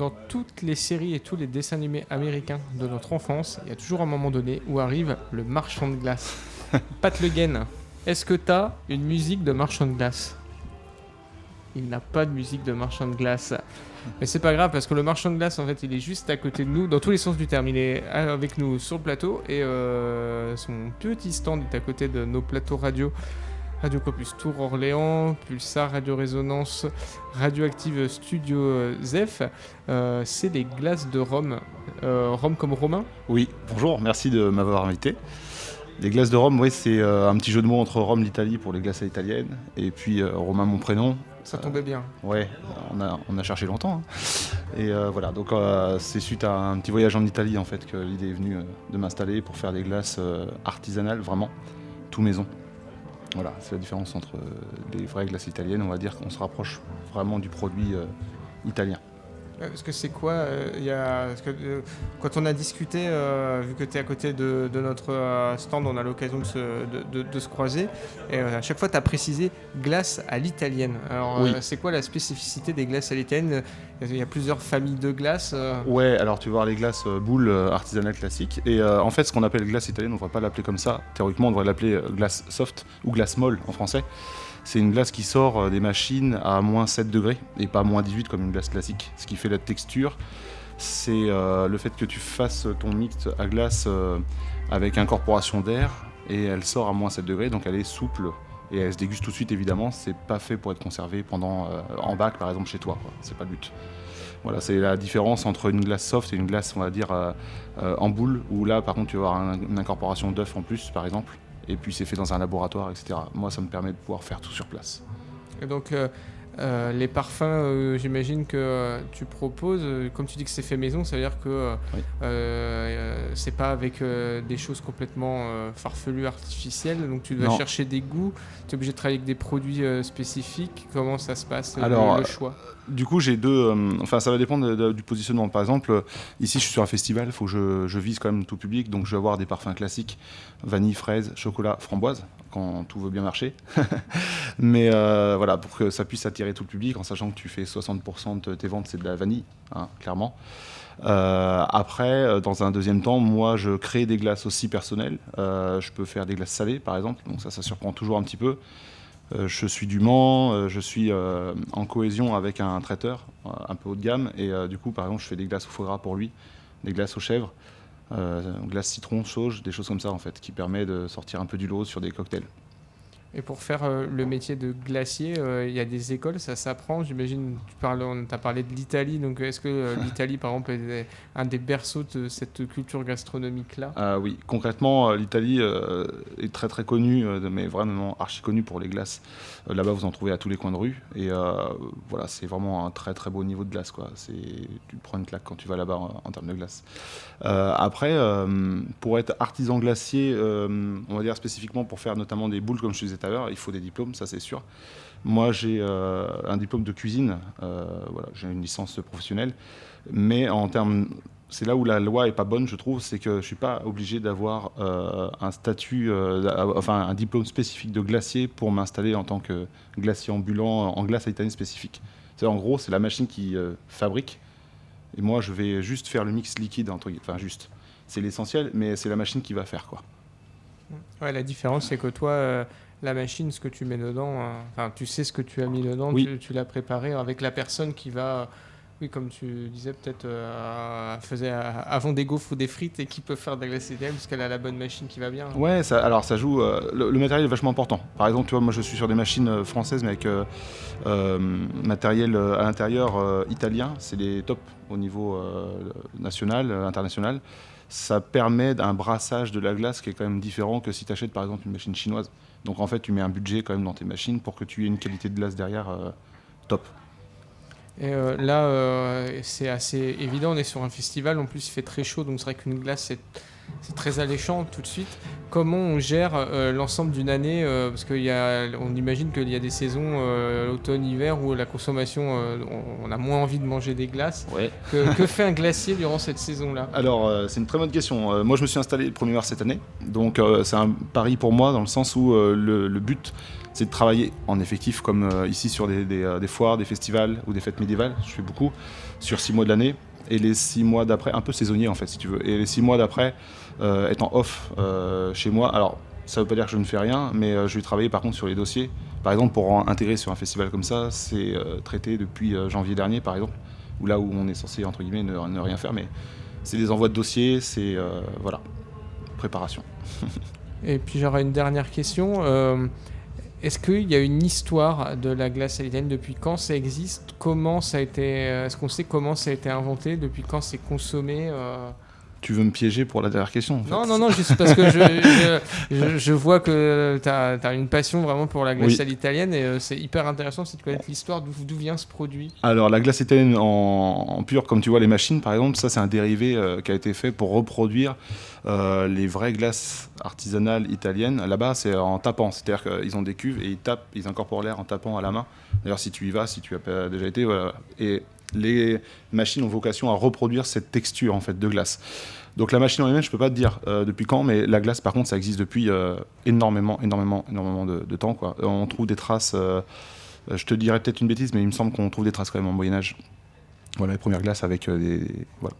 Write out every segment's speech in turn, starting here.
dans toutes les séries et tous les dessins animés américains de notre enfance, il y a toujours un moment donné où arrive le marchand de glace. Pat Le Guen, est-ce que tu as une musique de marchand de glace ? Il n'a pas de musique de marchand de glace. Mais c'est pas grave parce que le marchand de glace, en fait, il est juste à côté de nous, dans tous les sens du terme. Il est avec nous sur le plateau et son petit stand est à côté de nos plateaux radio. Radio Campus Tour Orléans, Pulsar, Radio Résonance, Radioactive Studio Zef. C'est des glaces de rhum. Rhum comme Romain ? Oui, bonjour, merci de m'avoir invité. Les glaces de rhum, oui, c'est un petit jeu de mots entre Rome, l'Italie pour les glaces à l'italienne, et puis Romain, mon prénom. Ça tombait bien. Ouais, on a cherché longtemps. Hein. Et voilà, donc c'est suite à un petit voyage en Italie en fait que l'idée est venue de m'installer pour faire des glaces artisanales, vraiment, tout maison. Voilà, c'est la différence entre les vraies glaces italiennes, on va dire qu'on se rapproche vraiment du produit italien. Parce que c'est quoi quand on a discuté, vu que tu es à côté de notre stand, on a l'occasion de se croiser. Et à chaque fois, tu as précisé glace à l'italienne. Alors, oui. C'est quoi la spécificité des glaces à l'italienne ? Il y a plusieurs familles de glaces. Ouais, alors tu vas voir les glaces boules artisanales classiques. Et en fait, ce qu'on appelle glace italienne, on ne devrait pas l'appeler comme ça. Théoriquement, on devrait l'appeler glace soft ou glace molle en français. C'est une glace qui sort des machines à moins 7 degrés et pas moins 18 comme une glace classique. Ce qui fait la texture, c'est le fait que tu fasses ton mix à glace avec incorporation d'air et elle sort à moins 7 degrés, donc elle est souple et elle se déguste tout de suite évidemment. C'est pas fait pour être conservé pendant en bac par exemple chez toi, quoi. C'est pas le but. Voilà, c'est la différence entre une glace soft et une glace on va dire en boule où là par contre tu vas avoir une incorporation d'œuf en plus par exemple. Et puis c'est fait dans un laboratoire, etc. Moi, ça me permet de pouvoir faire tout sur place. Et donc, les parfums, j'imagine que tu proposes, comme tu dis que c'est fait maison, ça veut dire que oui. C'est pas avec des choses complètement farfelues, artificielles. Donc tu dois chercher des goûts, tu es obligé de travailler avec des produits spécifiques. Comment ça se passe, le choix ? Du coup, j'ai deux. Ça va dépendre du positionnement. Par exemple, ici, je suis sur un festival, il faut que je vise quand même tout public. Donc, je vais avoir des parfums classiques vanille, fraise, chocolat, framboise, quand tout veut bien marcher. Mais voilà, pour que ça puisse attirer tout le public, en sachant que tu fais 60% de tes ventes, c'est de la vanille, hein, clairement. Après, dans un deuxième temps, moi, je crée des glaces aussi personnelles. Je peux faire des glaces salées, par exemple. Donc, ça surprend toujours un petit peu. Je suis du Mans, je suis en cohésion avec un traiteur un peu haut de gamme et du coup par exemple je fais des glaces au foie gras pour lui, des glaces aux chèvres, glaces citron, sauge, des choses comme ça en fait qui permet de sortir un peu du lot sur des cocktails. Et pour faire le métier de glacier, il y a des écoles, ça s'apprend, j'imagine. On t'a parlé de l'Italie, donc est-ce que l'Italie, par exemple, est un des berceaux de cette culture gastronomique-là ? Oui, concrètement, l'Italie est très très connue, mais vraiment archi connue pour les glaces. Là-bas, vous en trouvez à tous les coins de rue, et voilà, c'est vraiment un très très beau niveau de glace, quoi. Tu prends une claque quand tu vas là-bas en termes de glace. Après, pour être artisan glacier, on va dire spécifiquement pour faire notamment des boules, comme je disais tout à l'heure, il faut des diplômes, ça c'est sûr. Moi j'ai un diplôme de cuisine, voilà, j'ai une licence professionnelle, mais en termes, c'est là où la loi est pas bonne, je trouve, c'est que je suis pas obligé d'avoir un statut, un diplôme spécifique de glacier pour m'installer en tant que glacier ambulant en glace à l'italienne spécifique. En gros, c'est la machine qui fabrique, et moi je vais juste faire le mix liquide, juste. C'est l'essentiel, mais c'est la machine qui va faire, quoi. Ouais, la différence, c'est que toi, la machine, ce que tu mets dedans, tu sais ce que tu as mis dedans, oui. tu l'as préparé avec la personne qui va, oui, comme tu disais, peut-être faisait avant des gaufres ou des frites et qui peut faire de la glace italienne parce qu'elle a la bonne machine qui va bien. Ouais, ça joue. Le matériel est vachement important. Par exemple, tu vois, moi je suis sur des machines françaises, mais avec matériel à l'intérieur italien. C'est des tops au niveau national, international. Ça permet un brassage de la glace qui est quand même différent que si tu achètes par exemple une machine chinoise. Donc en fait, tu mets un budget quand même dans tes machines pour que tu aies une qualité de glace derrière top. Et là, c'est assez évident, on est sur un festival, en plus il fait très chaud, donc c'est vrai qu'une glace c'est très alléchant tout de suite. Comment on gère l'ensemble d'une année parce qu'on imagine qu'il y a des saisons, l'automne-hiver, où la consommation, on a moins envie de manger des glaces. Ouais. Que fait un glacier durant cette saison-là ? Alors, c'est une très bonne question. Moi, je me suis installé le 1er mars cette année. Donc, c'est un pari pour moi dans le sens où le but, c'est de travailler en effectif comme ici sur des foires, des festivals ou des fêtes médiévales. Je fais beaucoup sur 6 mois de l'année. Et les 6 mois d'après, un peu saisonnier en fait si tu veux. Et les 6 mois d'après, étant off chez moi, alors ça veut pas dire que je ne fais rien, mais je vais travailler par contre sur les dossiers. Par exemple, pour intégrer sur un festival comme ça, c'est traité depuis janvier dernier par exemple, où là où on est censé entre guillemets ne rien faire, mais c'est des envois de dossiers, c'est voilà, préparation. Et puis j'aurais une dernière question. Est-ce qu'il y a une histoire de la glace à l'italienne? Depuis quand ça existe? Comment ça a été? Est-ce qu'on sait comment ça a été inventé? Depuis quand c'est consommé? Tu veux me piéger pour la dernière question en fait. Non, juste parce que je vois que tu as une passion vraiment pour la glace à l'italienne et c'est hyper intéressant si tu connais l'histoire d'où vient ce produit. Alors la glace italienne en pur, comme tu vois les machines par exemple, ça c'est un dérivé qui a été fait pour reproduire les vraies glaces artisanales italiennes. Là-bas c'est en tapant, c'est-à-dire qu'ils ont des cuves et ils incorporent l'air en tapant à la main. D'ailleurs si tu y vas, si tu as déjà été, voilà. Et les machines ont vocation à reproduire cette texture en fait de glace. Donc la machine en elle-même, je peux pas te dire depuis quand, mais la glace par contre ça existe depuis énormément de temps quoi. On trouve des traces, je te dirais peut-être une bêtise, mais il me semble qu'on trouve des traces quand même en Moyen-Âge. Voilà les premières glaces avec voilà.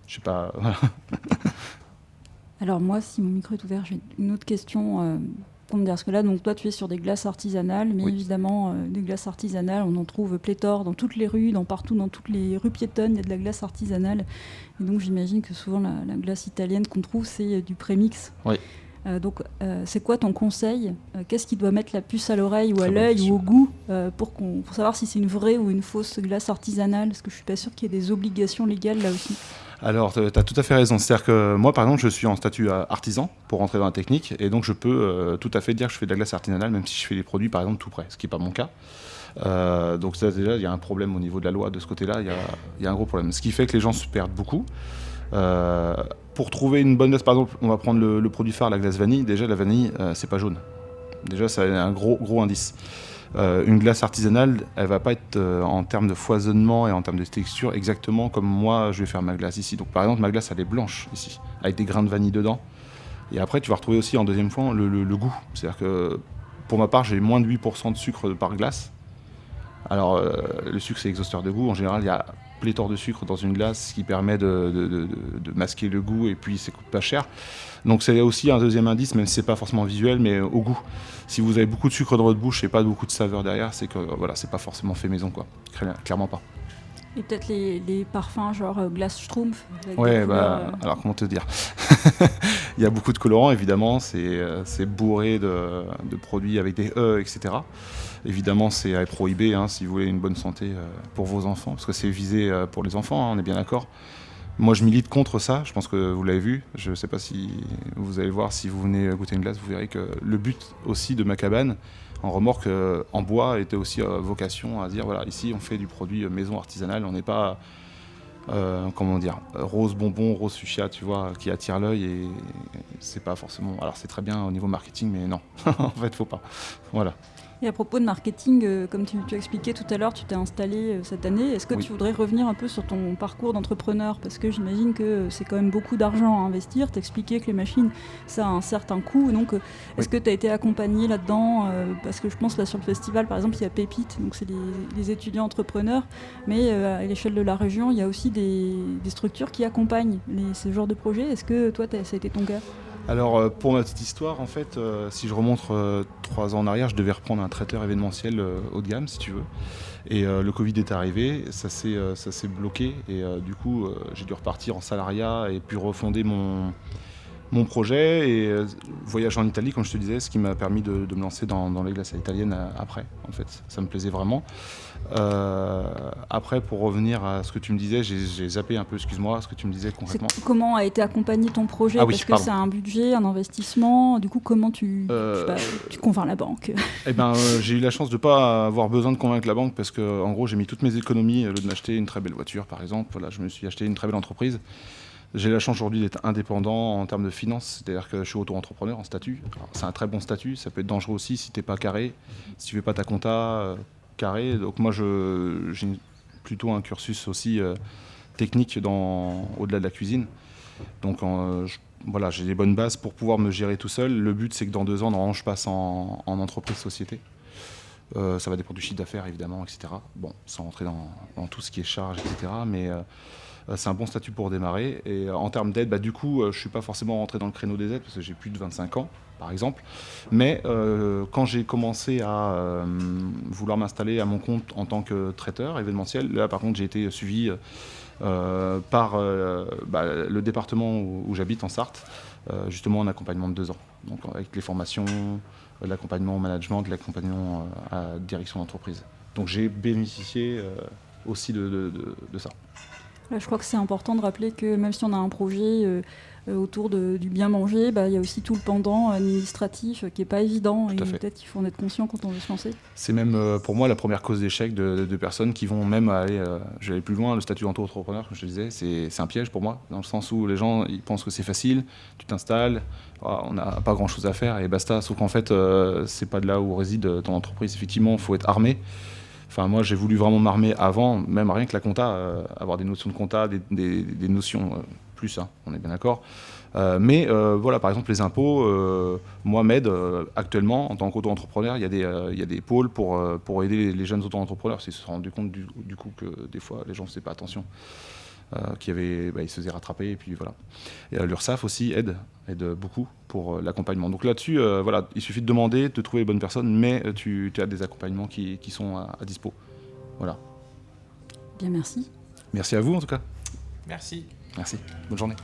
Je sais pas. Voilà. Alors moi, si mon micro est ouvert, j'ai une autre question pour me dire. Parce que là, donc toi, tu es sur des glaces artisanales, mais évidemment, des glaces artisanales, on en trouve pléthore dans toutes les rues, partout, dans toutes les rues piétonnes, il y a de la glace artisanale. Et donc j'imagine que souvent la glace italienne qu'on trouve, c'est du prémix. Oui. Donc c'est quoi ton conseil? Qu'est-ce qui doit mettre la puce à l'oreille ou Très à l'œil ou au goût pour savoir si c'est une vraie ou une fausse glace artisanale? Parce que je suis pas sûre qu'il y ait des obligations légales là aussi. Alors, tu as tout à fait raison. C'est-à-dire que moi, par exemple, je suis en statut artisan pour rentrer dans la technique. Et donc, je peux tout à fait dire que je fais de la glace artisanale, même si je fais les produits, par exemple, tout prêt, ce qui n'est pas mon cas. Donc, ça, déjà, il y a un problème au niveau de la loi de ce côté-là. Il y a un gros problème. Ce qui fait que les gens se perdent beaucoup. Pour trouver une bonne glace, par exemple, on va prendre le produit phare, la glace vanille. Déjà, la vanille, c'est pas jaune. Déjà, ça a un gros indice. Une glace artisanale, elle va pas être en termes de foisonnement et en termes de texture exactement comme moi je vais faire ma glace ici. Donc par exemple ma glace elle est blanche ici, avec des grains de vanille dedans. Et après tu vas retrouver aussi en deuxième point le goût. C'est-à-dire que pour ma part j'ai moins de 8% de sucre par glace. Alors le sucre c'est exhausteur de goût, en général il y a pléthore de sucre dans une glace, ce qui permet de masquer le goût et puis ça coûte pas cher. Donc c'est aussi un deuxième indice, même si c'est pas forcément visuel, mais au goût. Si vous avez beaucoup de sucre dans votre bouche et pas beaucoup de saveur derrière, c'est que voilà, c'est pas forcément fait maison quoi. Clairement pas. Et peut-être les parfums genre glace Schtroumpf. Ouais, alors comment te dire. Il y a beaucoup de colorants évidemment, c'est bourré de produits avec des etc. Évidemment, c'est à prohiber si vous voulez une bonne santé pour vos enfants, parce que c'est visé pour les enfants, on est bien d'accord. Moi, je milite contre ça, je pense que vous l'avez vu. Je ne sais pas si vous allez voir, si vous venez goûter une glace, vous verrez que le but aussi de ma cabane, en remorque en bois, était aussi vocation à dire, voilà, ici on fait du produit maison artisanal, on n'est pas, comment dire, rose bonbon, rose fuchsia, tu vois, qui attire l'œil et c'est pas forcément... Alors c'est très bien au niveau marketing, mais non, en fait, faut pas. Voilà. Et à propos de marketing, comme tu as expliqué tout à l'heure, tu t'es installé cette année. Est-ce que tu voudrais revenir un peu sur ton parcours d'entrepreneur? Parce que j'imagine que c'est quand même beaucoup d'argent à investir. T'expliquais que les machines, ça a un certain coût. Donc, est-ce que tu as été accompagné là-dedans? Parce que je pense là sur le festival, par exemple, il y a Pépite, donc c'est les étudiants entrepreneurs. Mais à l'échelle de la région, il y a aussi des structures qui accompagnent ce genre de projet. Est-ce que toi, ça a été ton cas? Alors pour ma petite histoire, en fait, si je remonte 3 ans en arrière, je devais reprendre un traiteur événementiel haut de gamme, si tu veux. Et le Covid est arrivé, ça s'est bloqué et du coup j'ai dû repartir en salariat et puis refonder mon projet et voyage en Italie, comme je te disais, ce qui m'a permis de me lancer dans les glaces italiennes après. En fait, ça me plaisait vraiment. Après, pour revenir à ce que tu me disais, j'ai zappé un peu, excuse-moi, ce que tu me disais concrètement. Comment a été accompagné ton projet? Parce que c'est un budget, un investissement. Du coup, comment tu convaincs la banque? J'ai eu la chance de ne pas avoir besoin de convaincre la banque parce que, en gros, j'ai mis toutes mes économies au lieu de m'acheter une très belle voiture, par exemple. Voilà, je me suis acheté une très belle entreprise. J'ai la chance aujourd'hui d'être indépendant en termes de finances, c'est-à-dire que je suis auto-entrepreneur en statut. Alors, c'est un très bon statut, ça peut être dangereux aussi si tu n'es pas carré, si tu ne fais pas ta compta carré. Donc moi, j'ai plutôt un cursus aussi technique au-delà de la cuisine. Donc voilà, j'ai des bonnes bases pour pouvoir me gérer tout seul. Le but, c'est que dans 2 ans, normalement, je passe en entreprise-société. Ça va dépendre du chiffre d'affaires, évidemment, etc. Bon, sans rentrer dans tout ce qui est charge, etc. Mais c'est un bon statut pour démarrer. Et en termes d'aide, du coup, je ne suis pas forcément rentré dans le créneau des aides parce que j'ai plus de 25 ans, par exemple. Mais quand j'ai commencé à vouloir m'installer à mon compte en tant que traiteur événementiel, là, par contre, j'ai été suivi par le département où j'habite, en Sarthe, justement en accompagnement de 2 ans. Donc avec les formations, de l'accompagnement au management, de l'accompagnement à la direction d'entreprise. Donc j'ai bénéficié aussi de ça. Là, je crois que c'est important de rappeler que même si on a un projet autour du bien manger, il y a aussi tout le pendant administratif qui n'est pas évident. Et peut-être qu'il faut en être conscient quand on veut se lancer. C'est même pour moi la première cause d'échec de personnes qui vont même aller, je vais aller plus loin, le statut d'auto-entrepreneur, comme je te disais, c'est un piège pour moi, dans le sens où les gens ils pensent que c'est facile, tu t'installes, on n'a pas grand-chose à faire et basta. Sauf qu'en fait, c'est pas de là où réside ton entreprise. Effectivement, il faut être armé. Enfin, moi, j'ai voulu vraiment m'armer avant, même rien que la compta, avoir des notions de compta, des notions plus, hein, on est bien d'accord. Mais voilà, par exemple, les impôts, moi, m'aide actuellement, en tant qu'auto-entrepreneur, il y a des pôles pour aider les jeunes auto-entrepreneurs. Ils se sont rendus compte du coup que des fois, les gens ne faisaient pas attention. Ils se faisaient rattraper et puis voilà. Et l'URSSAF aussi aide beaucoup pour l'accompagnement. Donc là-dessus, voilà, il suffit de demander, de trouver les bonnes personnes, mais tu as des accompagnements qui sont à dispo. Voilà. Bien, merci. Merci à vous en tout cas. Merci. Merci. Bonne journée.